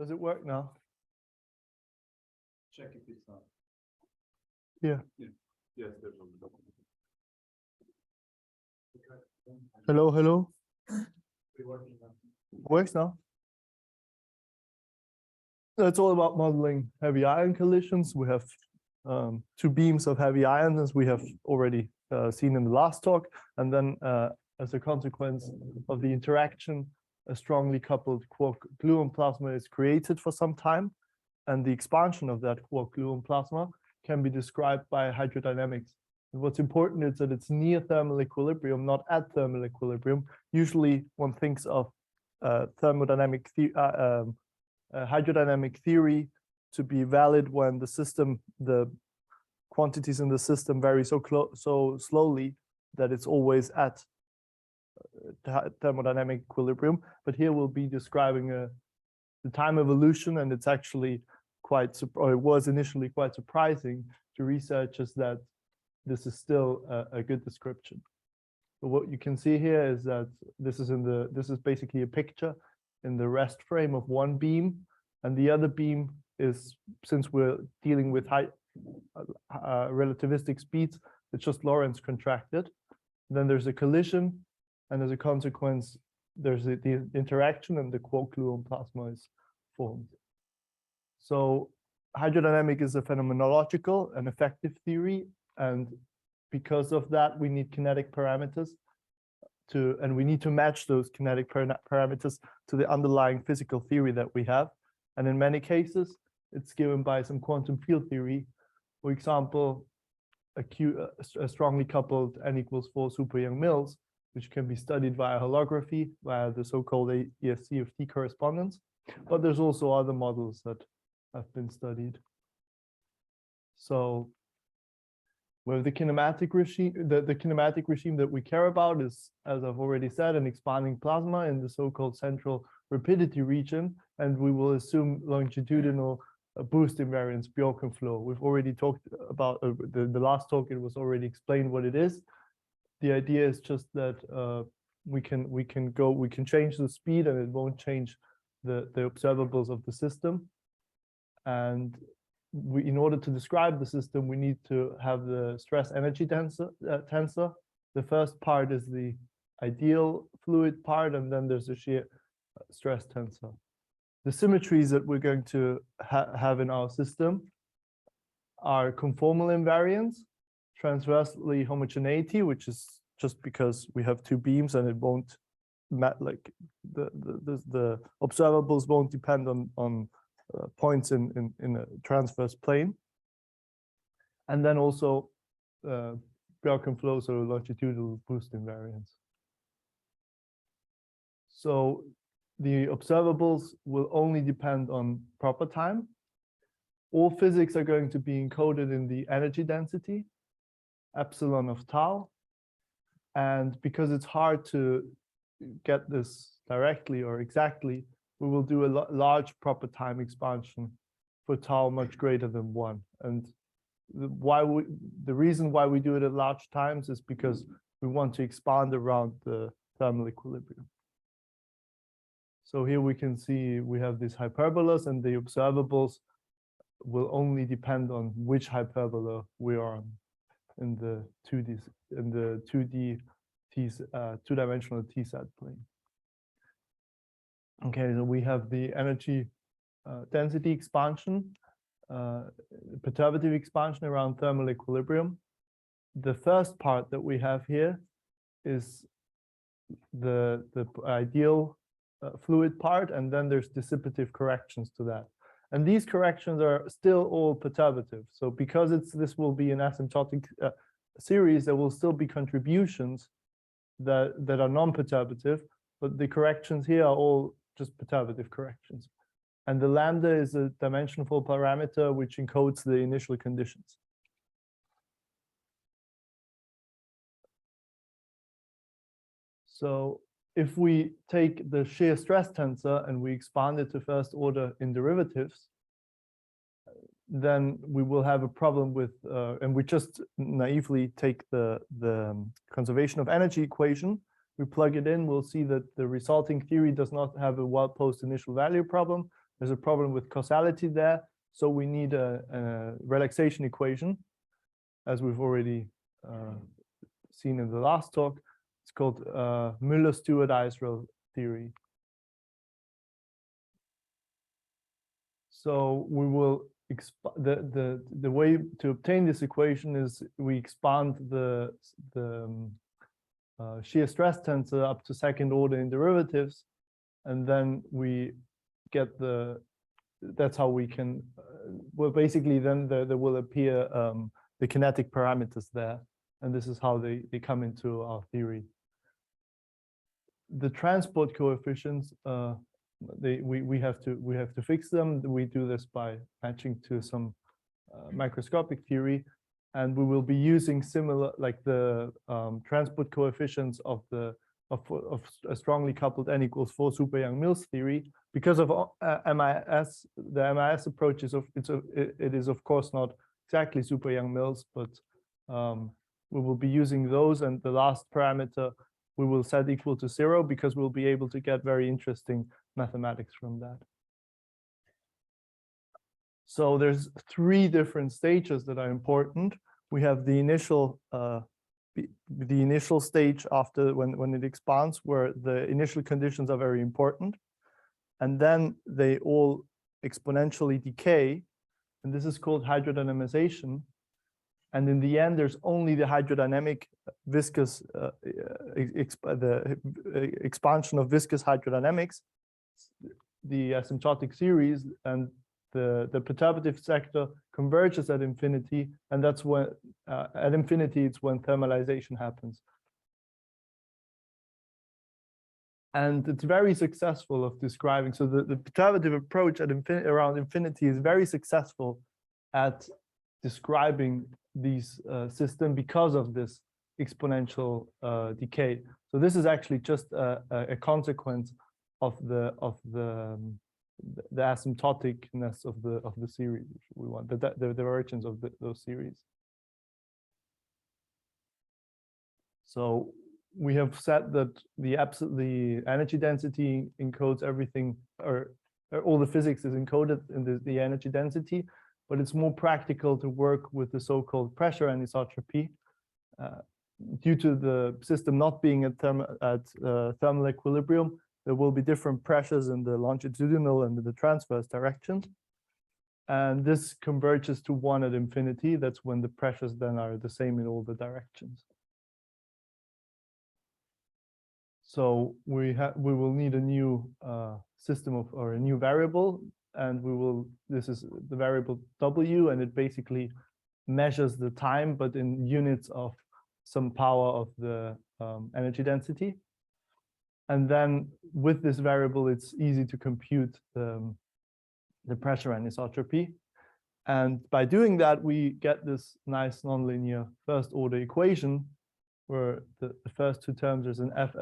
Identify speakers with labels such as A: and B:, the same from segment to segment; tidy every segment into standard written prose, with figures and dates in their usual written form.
A: Does it work now?
B: Check if it's not.
A: Yeah.
B: Yes, there's a document.
A: Hello, hello. Works now. It's all about modeling heavy ion collisions. We have two beams of heavy ions, as we have already seen in the last talk. And then as a consequence of the interaction, a strongly coupled quark-gluon plasma is created for some time. And the expansion of that quark-gluon plasma can be described by hydrodynamics. And what's important is that it's near thermal equilibrium, not at thermal equilibrium. Usually one thinks of hydrodynamic theory to be valid when the system, the quantities in the system vary so slowly that it's always at thermodynamic equilibrium. But here we'll be describing the time evolution, and it's actually quite, or it was initially quite surprising to researchers that this is still a good description. So what you can see here is that this is basically a picture in the rest frame of one beam, and the other beam is, since we're dealing with high relativistic speeds, it's just Lorentz contracted. Then there's a collision, and as a consequence, there's the interaction, and the quark-gluon plasma is formed. So hydrodynamic is a phenomenological and effective theory, and because of that, we need kinetic parameters and we need to match those kinetic parameters to the underlying physical theory that we have. And in many cases, it's given by some quantum field theory. For example, a strongly coupled n=4 super Young-Mills, which can be studied via holography, via the so-called ESC of T correspondence. But there's also other models that have been studied. So with the kinematic regime, the kinematic regime that we care about is, as I've already said, an expanding plasma in the so-called central rapidity region, and we will assume longitudinal boost invariance Bjorken flow. We've already talked about the last talk. It was already explained what it is. The idea is just that we can change the speed, and it won't change the observables of the system. And in order to describe the system, we need to have the stress energy tensor. The first part is the ideal fluid part, and then there's a shear stress tensor. The symmetries that we're going to have in our system are conformal invariance, transversely homogeneity, which is just because we have two beams and it won't like the observables won't depend on points in a transverse plane, and then also Bjorken flow, so longitudinal boost invariance. So the observables will only depend on proper time. All physics are going to be encoded in the energy density, epsilon of tau. And because it's hard to get this directly or exactly, we will do a large proper time expansion for tau much greater than 1. And the reason why we do it at large times is because we want to expand around the thermal equilibrium. So here we can see we have these hyperbolas, and the observables will only depend on which hyperbola we are on in the 2D two-dimensional T-set plane. Okay, so we have the energy density expansion, perturbative expansion around thermal equilibrium. The first part that we have here is the ideal fluid part, and then there's dissipative corrections to that. And these corrections are still all perturbative. So because this will be an asymptotic series, there will still be contributions that are non-perturbative, but the corrections here are all just perturbative corrections. And the lambda is a dimensionful parameter which encodes the initial conditions. So if we take the shear stress tensor and we expand it to first order in derivatives, then we will have a problem with, and we just naively take the conservation of energy equation. We plug it in, we'll see that the resulting theory does not have a well-posed initial value problem. there's a problem with causality there. So we need a relaxation equation, as we've already seen in the last talk. It's called Müller-Stewart-Israel theory. So we will the way to obtain this equation is we expand the shear stress tensor up to second order in derivatives, and then we get that's how we can well, basically then there will appear the kinetic parameters there, and this is how they come into our theory. The transport coefficients, we have to fix them. We do this by matching to some microscopic theory, and we will be using similar, like the transport coefficients of a strongly coupled n equals 4 super Young-Mills theory. Because of MIS, the MIS approach is it is of course not exactly super Young-Mills, but we will be using those, and the last parameter we will set equal to 0 because we'll be able to get very interesting mathematics from that. So there's 3 different stages that are important. We have the initial stage after when it expands, where the initial conditions are very important, and then they all exponentially decay, and this is called hydrodynamization. And in the end, there's only the hydrodynamic viscous expansion of viscous hydrodynamics, the asymptotic series, and the perturbative sector converges at infinity, and that's when at infinity it's when thermalization happens. And it's very successful of describing. So the perturbative approach at around infinity is very successful at describing these systems because of this exponential decay. So this is actually just a consequence of the asymptoticness of the series, if we want, the divergence of those series. So we have said that the energy density encodes everything, or all the physics is encoded in the energy density, but it's more practical to work with the so-called pressure anisotropy. Due to the system not being at thermal equilibrium, there will be different pressures in the longitudinal and the transverse directions. And this converges to 1 at infinity. That's when the pressures then are the same in all the directions. So we will need a new system or a new variable, and this is the variable W, and it basically measures the time, but in units of some power of the energy density. And then with this variable, it's easy to compute the pressure anisotropy. And by doing that, we get this nice nonlinear first order equation where the first 2 terms, there's an f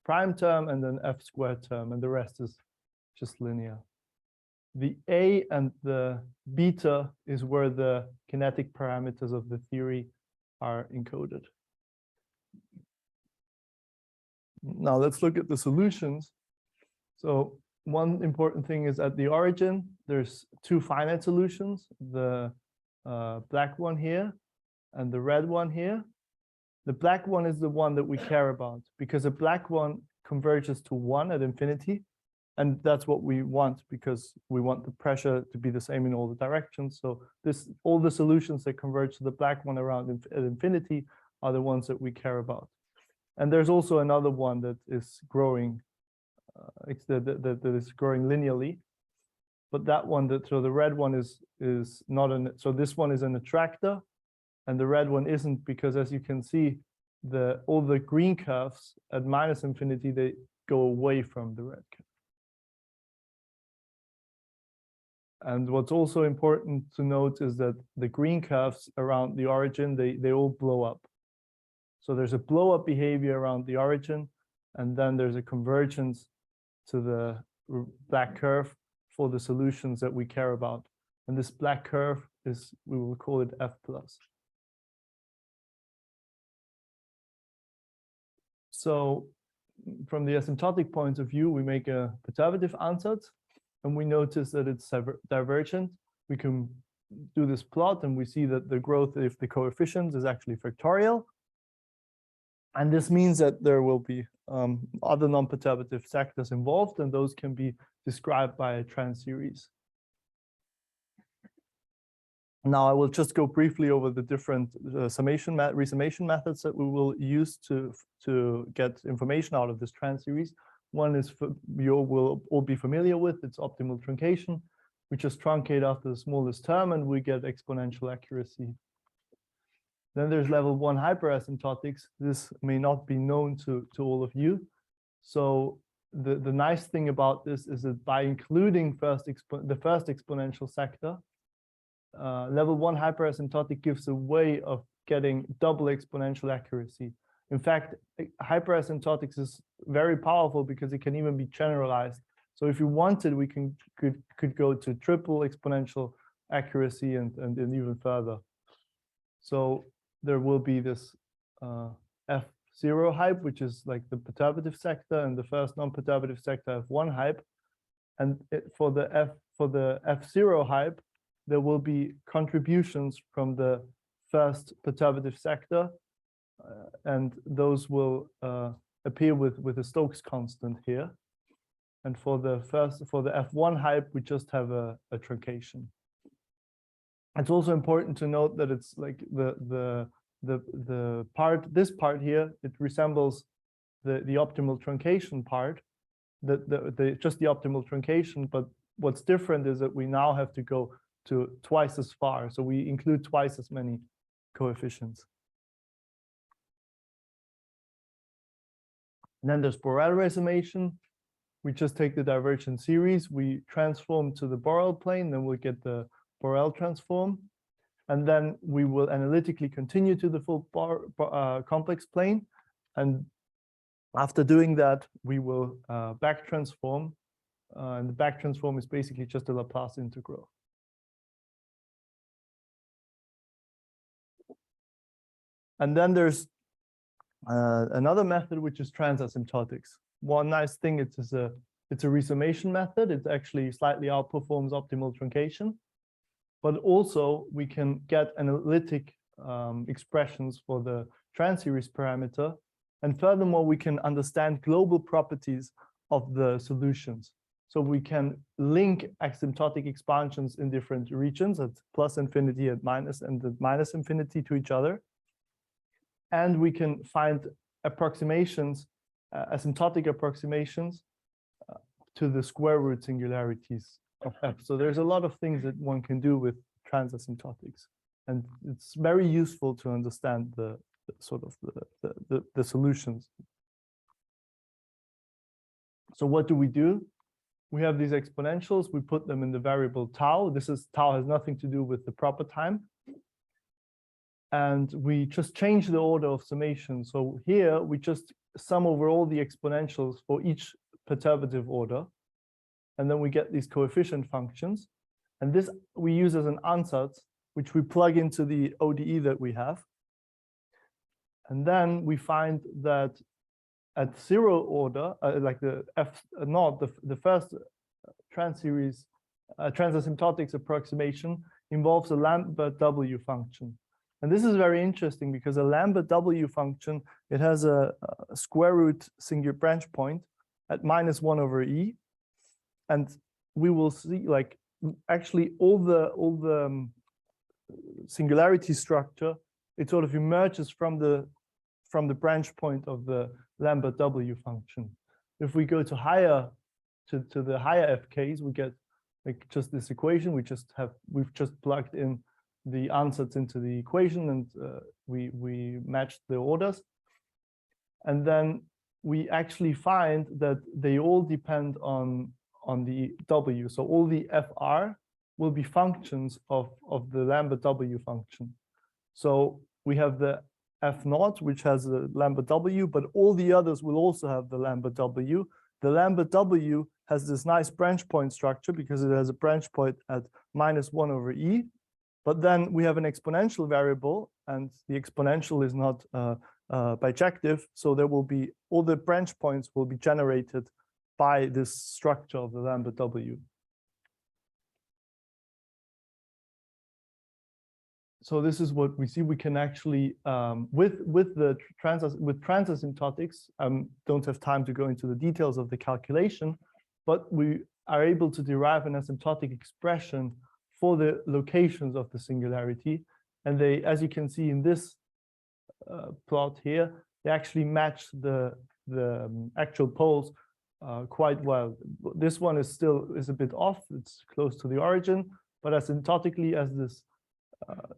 A: prime term and an f squared term, and the rest is just linear. The A and the beta is where the kinetic parameters of the theory are encoded. Now let's look at the solutions. So one important thing is at the origin, there's 2 finite solutions, the black one here and the red one here. The black one is the one that we care about because the black one converges to 1 at infinity. And that's what we want because we want the pressure to be the same in all the directions. So all the solutions that converge to the black one around at infinity are the ones that we care about. And there's also another one that is growing, that is growing linearly. But that one, so the red one is not so this one is an attractor, and the red one isn't, because as you can see, all the green curves at minus infinity, they go away from the red curve. And what's also important to note is that the green curves around the origin, they all blow up. So there's a blow up behavior around the origin, and then there's a convergence to the black curve for the solutions that we care about. And this black curve is, we will call it F+. So from the asymptotic point of view, we make a perturbative ansatz. and we notice that it's divergent. We can do this plot, and we see that the growth if the coefficients is actually factorial. And this means that there will be other non-perturbative sectors involved, and those can be described by a transseries. Now I will just go briefly over the different resummation methods that we will use to get information out of this transseries. One is you will all be familiar with, it's optimal truncation. We just truncate after the smallest term and we get exponential accuracy. Then there's level 1 hyperasymptotics. This may not be known to all of you. So the nice thing about this is that by including the first exponential sector, level 1 hyperasymptotic gives a way of getting double exponential accuracy. In fact, hyperasymptotics is very powerful because it can even be generalized. So if you wanted, we could go to triple exponential accuracy and even further. So there will be this F0 hype, which is like the perturbative sector, and the first non-perturbative sector F1 hype. And for the F0 hype, there will be contributions from the first perturbative sector, and those will appear with a Stokes constant here. And for the F1 hype, we just have a truncation. It's also important to note that it's like this part here, it resembles the optimal truncation part, just the optimal truncation. But what's different is that we now have to go to twice as far. So we include twice as many coefficients. And then there's Borel resummation. We just take the divergent series, we transform to the Borel plane, then we'll get the Borel transform. And then we will analytically continue to the full complex plane. And after doing that, we will back transform. And the back transform is basically just a Laplace integral. And then there's another method, which is transasymptotics. One nice thing, it's a resummation method. It actually slightly outperforms optimal truncation. But also we can get analytic expressions for the transseries parameter. And furthermore, we can understand global properties of the solutions. So we can link asymptotic expansions in different regions at plus infinity and at minus infinity to each other. And we can find approximations, asymptotic approximations to the square root singularities of F. So there's a lot of things that one can do with transasymptotics, and it's very useful to understand the sort of the solutions. So what do? We have these exponentials. We put them in the variable tau. Tau has nothing to do with the proper time. And we just change the order of summation. So here we just sum over all the exponentials for each perturbative order. And then we get these coefficient functions. And this we use as an ansatz, which we plug into the ODE that we have. And then we find that at 0 order, like the F0, the first transseries transasymptotics approximation involves a Lambert W function. And this is very interesting because a Lambert W function, it has a square root singular branch point at -1/e. And we will see, like, actually all the singularity structure, it sort of emerges from the branch point of the Lambert W function. If we go to the higher FKs, we get like just this equation. We've just plugged in the ansatz into the equation, and we matched the orders. And then we actually find that they all depend on the W. So all the FR will be functions of the Lambert W function. So we have the F0, which has a Lambert W, but all the others will also have the Lambert W. The Lambert W has this nice branch point structure because it has a branch point at -1/e. But then we have an exponential variable, and the exponential is not bijective. So there will be all the branch points will be generated by this structure of the Lambert W. so this is what we see. We can actually, with transasymptotics, don't have time to go into the details of the calculation, but we are able to derive an asymptotic expression for the locations of the singularity. And they, as you can see in this plot here, they actually match the actual poles quite well. This one is a bit off. It's close to the origin, but asymptotically, as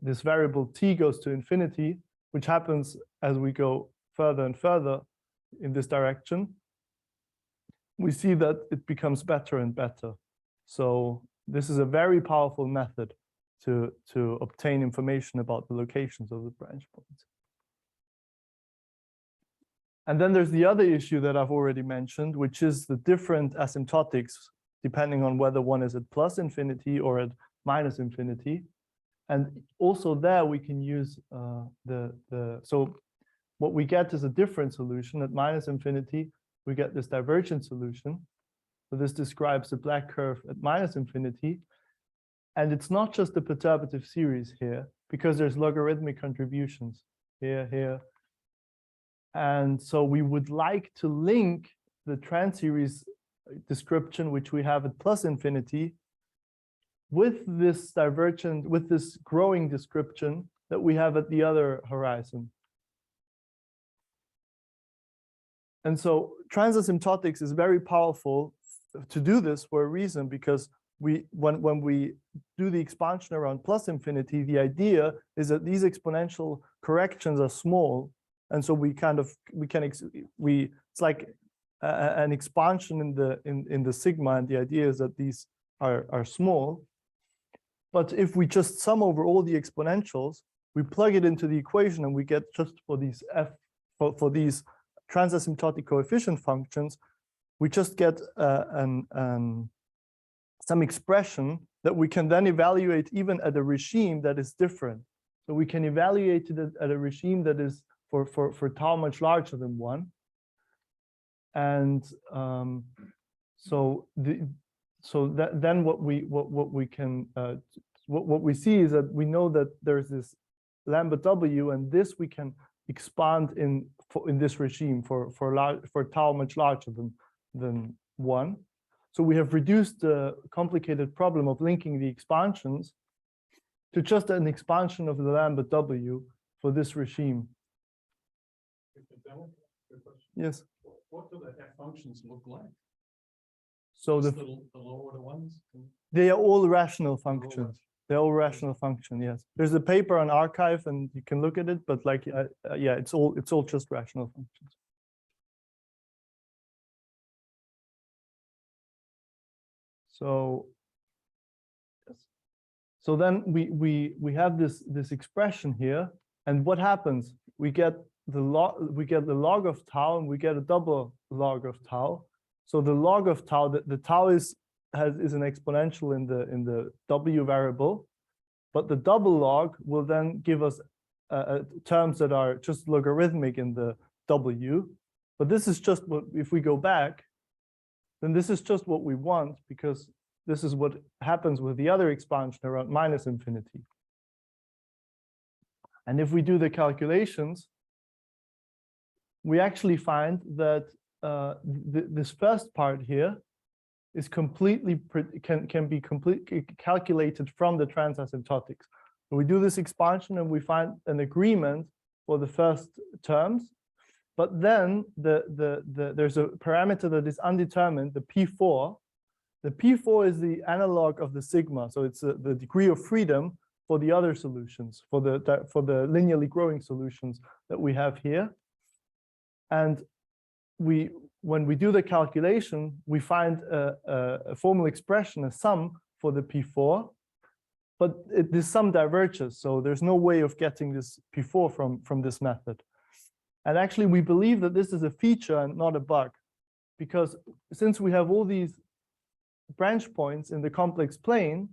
A: this variable t goes to infinity, which happens as we go further and further in this direction, we see that it becomes better and better. So this is a very powerful method to obtain information about the locations of the branch points. And then there's the other issue that I've already mentioned, which is the different asymptotics, depending on whether one is at plus infinity or at minus infinity. And also there we can use so what we get is a different solution. At minus infinity, we get this divergent solution. So this describes the black curve at minus infinity. And it's not just the perturbative series here, because there's logarithmic contributions here, here. And so we would like to link the transseries description, which we have at plus infinity, with this divergent, with this growing description that we have at the other horizon. And so transasymptotics is very powerful to do this for a reason, because when we do the expansion around plus infinity, the idea is that these exponential corrections are small. And so it's like an expansion in the sigma, and the idea is that these are small. But if we just sum over all the exponentials, we plug it into the equation, and we get just for these for these transasymptotic coefficient functions, we just get some expression that we can then evaluate even at a regime that is different. So we can evaluate it at a regime that is for tau much larger than 1. And then what we see is that we know that there's this lambda w, and this we can expand in this regime for tau much larger than 1. So we have reduced the complicated problem of linking the expansions to just an expansion of the lambda w for this regime. Yes.
B: What do the f functions look like?
A: So
B: the lower ones?
A: They are all rational functions. They're all rational function. Yes. There's a paper on arXiv, and you can look at it. But like, yeah, it's all just rational functions. So then we have this expression here, and what happens? We get the log of tau, and we get a double log of tau. So the log of tau, the tau is an exponential in the w variable, but the double log will then give us terms that are just logarithmic in the w. But this is just what, if we go back, then this is just what we want, because this is what happens with the other expansion around minus infinity. And if we do the calculations, we actually find that this first part here is completely can be completely calculated from the transasymptotics. So we do this expansion, and we find an agreement for the first terms, but then there's a parameter that is undetermined, the p4. The p4 is the analog of the sigma, so it's the degree of freedom for the other solutions, for the linearly growing solutions that we have here. And when we do the calculation, we find a formal expression, a sum for the p4, but this sum diverges, so there's no way of getting this p4 from this method. And actually, we believe that this is a feature and not a bug, because since we have all these branch points in the complex plane,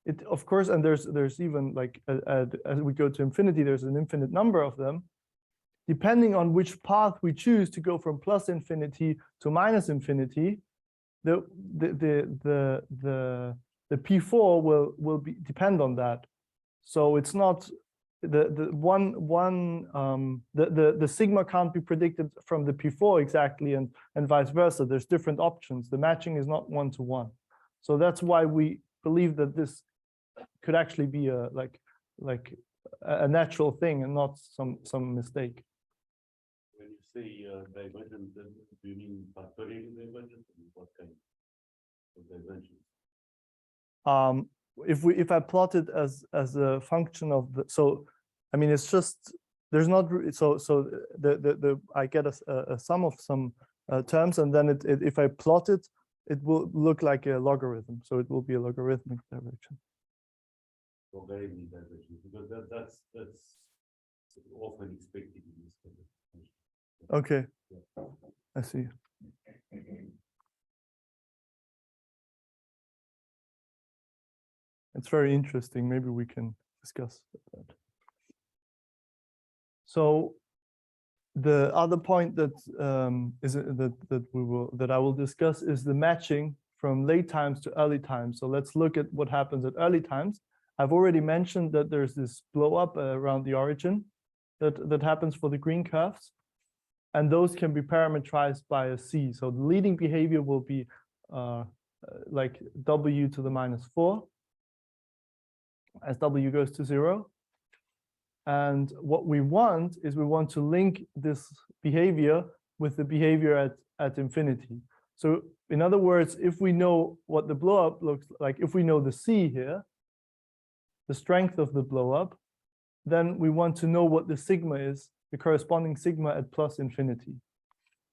A: it of course, and there's even like as we go to infinity, there's an infinite number of them. Depending on which path we choose to go from plus infinity to minus infinity, the p4 will depend on that. So it's not the sigma can't be predicted from the P4 exactly, and vice versa. There's different options. The matching is not one-to-one. So that's why we believe that this could actually be a a natural thing and not some mistake.
C: When you say divergent, then do you mean factorial divergent? What kind of divergence?
A: If I plot it as a function of the, so I mean it's just there's not so I get a sum of some terms, and then if I plot it, it will look like a logarithm. So it will be a logarithmic divergence.
C: Logarithmic divergence, because that's often expected in this kind of function.
A: Okay,
C: Yeah.
A: I see. It's very interesting. Maybe we can discuss that. So the other point that I will discuss is the matching from late times to early times. So let's look at what happens at early times. I've already mentioned that there's this blow up around the origin that happens for the green curves, and those can be parametrized by a C. So the leading behavior will be like W to the -4 as W goes to 0. And what we want is we want to link this behavior with the behavior at infinity. So in other words, if we know what the blow up looks like, if we know the C here, the strength of the blow up, then we want to know what the sigma is, the corresponding sigma at plus infinity.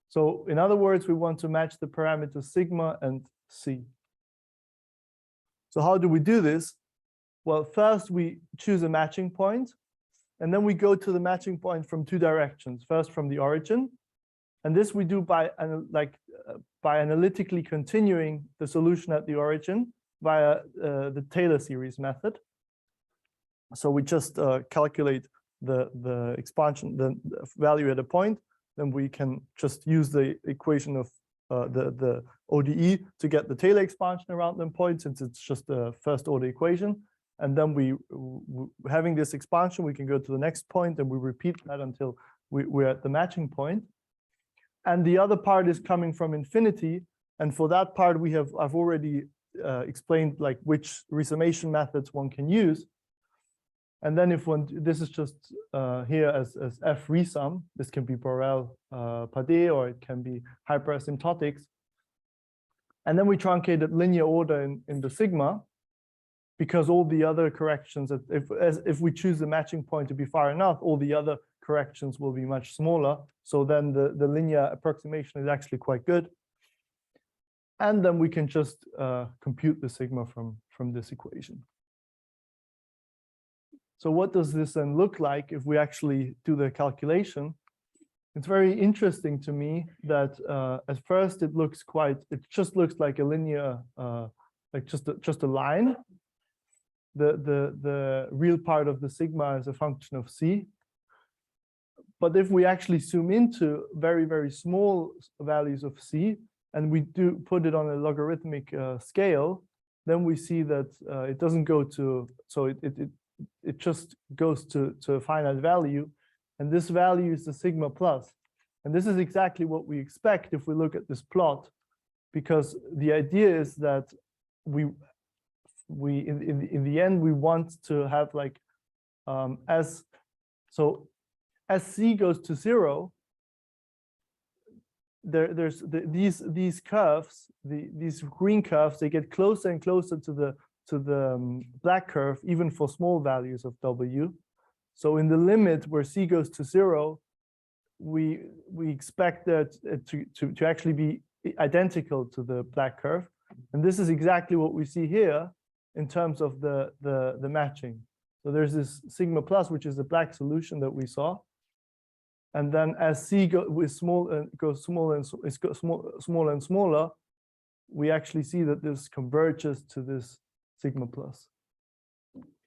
A: So in other words, we want to match the parameters sigma and C. So how do we do this? Well, first we choose a matching point, and then we go to the matching point from two directions. First from the origin, and this we do by analytically continuing the solution at the origin via the Taylor series method. So we just calculate the expansion, the value at a point, then we can just use the equation of the ODE to get the Taylor expansion around the point, since it's just a first order equation. And then having this expansion, we can go to the next point, and we repeat that until we're at the matching point. And the other part is coming from infinity. And for that part, I've already explained like which resummation methods one can use. And then this is just here as F resum. This can be Borel Padé, or it can be Hyperasymptotics. And then we truncate it linear order in the sigma, because all the other corrections, if we choose the matching point to be far enough, all the other corrections will be much smaller. So then the linear approximation is actually quite good. And then we can just compute the sigma from this equation. So what does this then look like if we actually do the calculation? It's very interesting to me that at first it just looks like a linear, like just a line. The real part of the sigma is a function of C. But if we actually zoom into very, very small values of C, and we do put it on a logarithmic scale, then we see that it doesn't go to, so it just goes to a finite value. And this value is the sigma plus. And this is exactly what we expect if we look at this plot, because the idea is that in the end, we want to have like as C goes to 0, there's these curves, these green curves, they get closer and closer to the black curve, even for small values of W. So in the limit where C goes to 0, we expect that to actually be identical to the black curve. And this is exactly what we see here in terms of the matching. So there's this sigma plus, which is the black solution that we saw. And then as C goes smaller and smaller, we actually see that this converges to this sigma plus.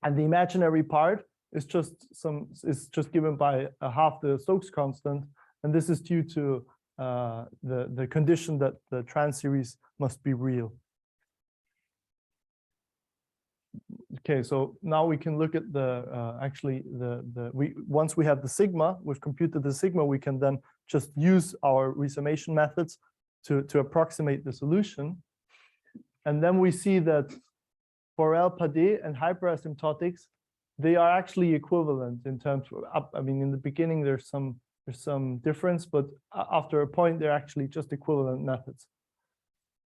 A: And the imaginary part is just given by half the Stokes constant. And this is due to the condition that the transseries must be real. Okay, so now we can look at the once we have the sigma, we've computed the sigma, we can then just use our resummation methods to approximate the solution. And then we see that Borel, Padé, and hyperasymptotics, they are actually equivalent in terms of, I mean, in the beginning there's some difference, but after a point they're actually just equivalent methods.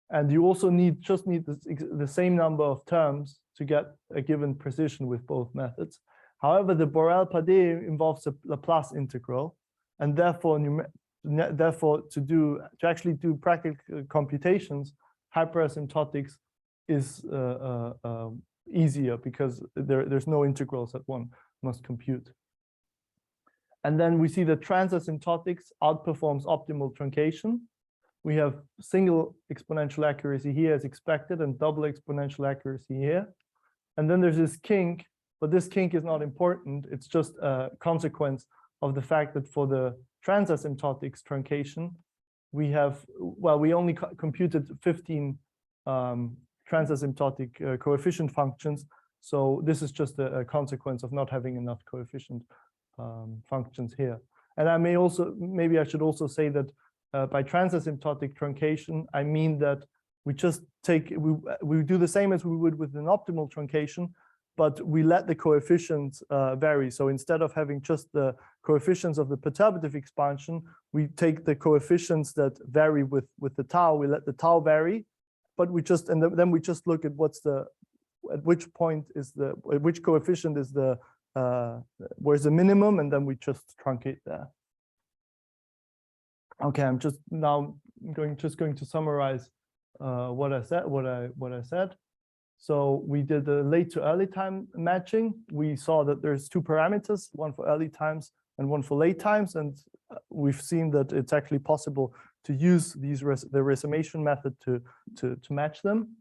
A: And you also just need the same number of terms to get a given precision with both methods. However, the Borel-Padé involves a Laplace integral, and therefore to actually do practical computations, hyperasymptotics is easier because there's no integrals that one must compute. And then we see that transasymptotics outperforms optimal truncation. We have single exponential accuracy here as expected and double exponential accuracy here. And then there's this kink, but this kink is not important. It's just a consequence of the fact that for the transasymptotics truncation, we have, well, we only computed 15 transasymptotic coefficient functions. So this is just a consequence of not having enough coefficient functions here. And I may also, maybe I should also say that by transasymptotic truncation, I mean that we just take, we do the same as we would with an optimal truncation, but we let the coefficients vary. So instead of having just the coefficients of the perturbative expansion, we take the coefficients that vary with the tau, we let the tau vary, but we just, and then we just look at what's the, at which point is the, which coefficient is the, where's the minimum, and then we just truncate there. Okay, I'm just now going to summarize what I said. So we did a late to early time matching. We saw that there's two parameters, one for early times and one for late times, and we've seen that it's actually possible to use these the resummation method to match them.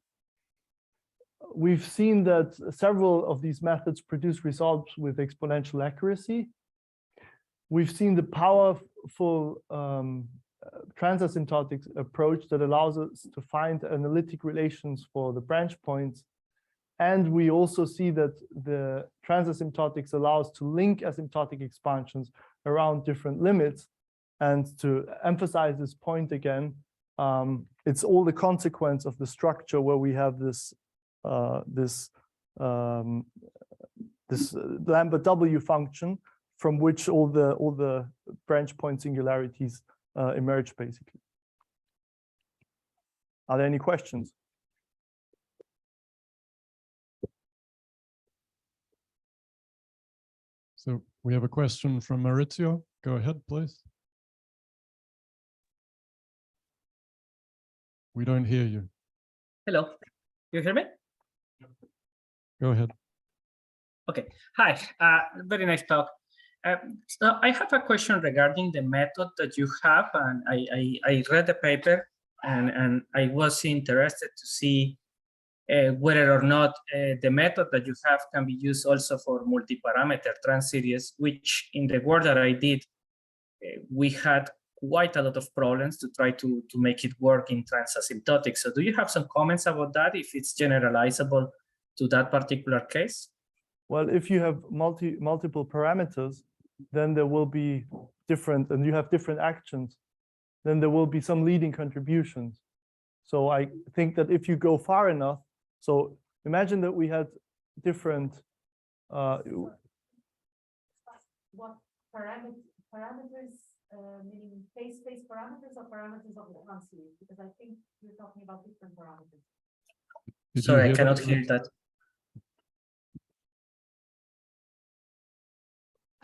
A: We've seen that several of these methods produce results with exponential accuracy. We've seen the powerful transasymptotic approach that allows us to find analytic relations for the branch points. And we also see that the transasymptotics allows to link asymptotic expansions around different limits. And to emphasize this point again, it's all the consequence of the structure where we have this lambda W function from which all the branch point singularities emerge, basically. Are there any questions?
D: So we have a question from Maurizio. Go ahead, please. We don't hear you.
E: Hello, you hear me?
D: Go ahead.
E: Okay, hi, very nice talk. So I have a question regarding the method that you have, and I read the paper, and I was interested to see whether or not the method that you have can be used also for multi-parameter transseries, which in the work that I did, we had quite a lot of problems to try to make it work in transasymptotics. So do you have some comments about that, if it's generalizable to that particular case?
A: Well, if you have multiple parameters, then there will be different, and you have different actions, then there will be some leading contributions. So I think that if you go far enough, so imagine that we had different
F: what parameters, meaning phase space parameters or parameters of the transseries? Because I think you're talking about different parameters.
E: Sorry, I cannot hear that.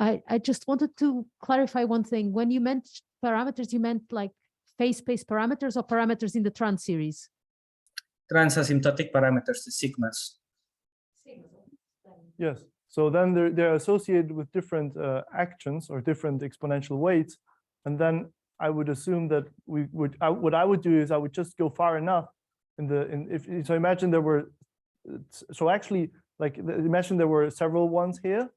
G: I just wanted to clarify one thing. When you meant parameters, you meant like phase space parameters or parameters in the transseries?
E: Transasymptotic parameters, the sigmas.
A: Yes. So then they're associated with different actions or different exponential weights. And then I would assume that what I would do is I would just go far enough so imagine there were, so actually like imagine there were several ones here.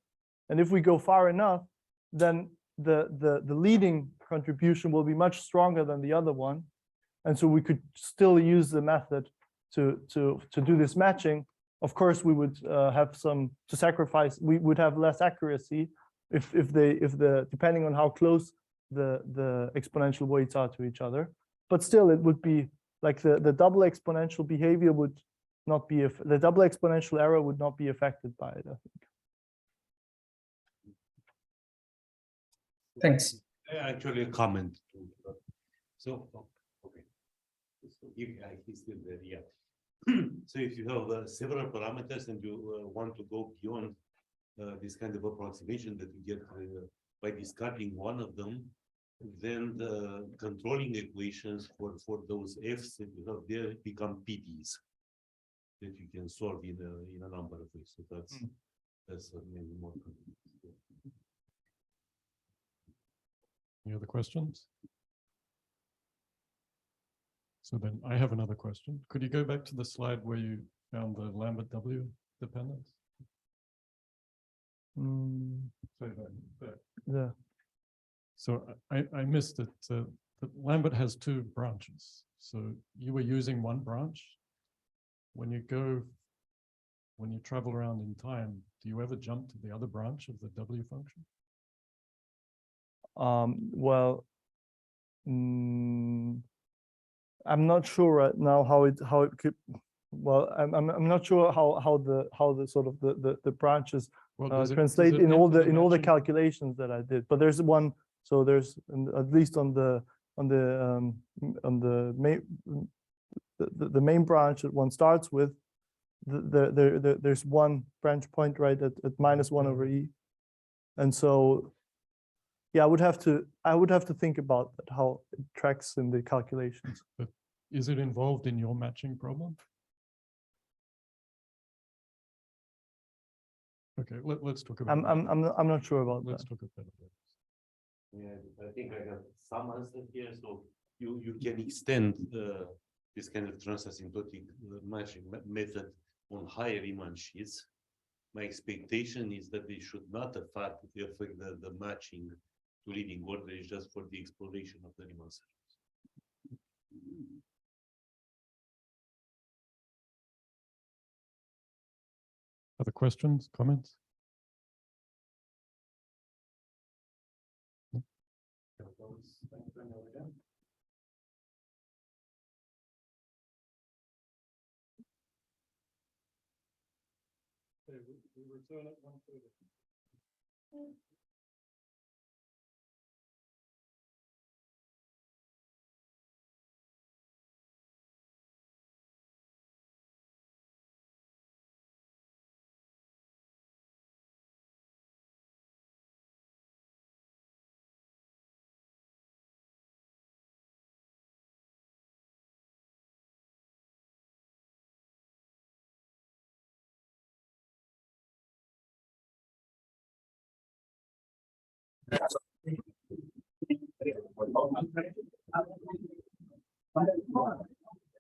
A: And if we go far enough, then the leading contribution will be much stronger than the other one. And so we could still use the method to do this matching. of course, we would have some to sacrifice. We would have less accuracy if the depending on how close the exponential weights are to each other. But still, it would be like the double exponential behavior would not be, if the double exponential error would not be affected by it, I think.
E: Thanks.
C: Actually, a comment. So, okay. So he's still there, yeah. So if you have several parameters and you want to go beyond this kind of approximation that you get by discarding one of them, then the controlling equations for those f's that you have there become PDEs that you can solve in a number of ways. So that's maybe more convenient.
D: Any other questions? So then I have another question. Could you go back to the slide where you found the Lambert W dependence? So
A: Yeah.
D: So I missed it. But Lambert has two branches. So you were using one branch. When you travel around in time, do you ever jump to the other branch of the W function?
A: Well, I'm not sure right now how it could. Well, I'm not sure how the sort of the branches
D: Well,
A: translate
D: does it
A: in all
D: enter
A: the
D: matching?
A: calculations that I did. But there's one. So there's at least on the main branch that one starts with. There's one branch point right at -1/e, and so. Yeah, I would have to think about that, how it tracks in the calculations.
D: But is it involved in your matching problem? Okay, let's talk about
A: I'm not sure about
D: let's
A: that.
D: talk about that.
C: Yeah, I think I have some answer here. So you can extend this kind of transasymptotic matching method on higher Riemann sheets. My expectation is that they should not affect the matching to leading order, is just for the exploration of the Riemann series.
D: Other questions, comments? We return at 1:30.
E: Thank you.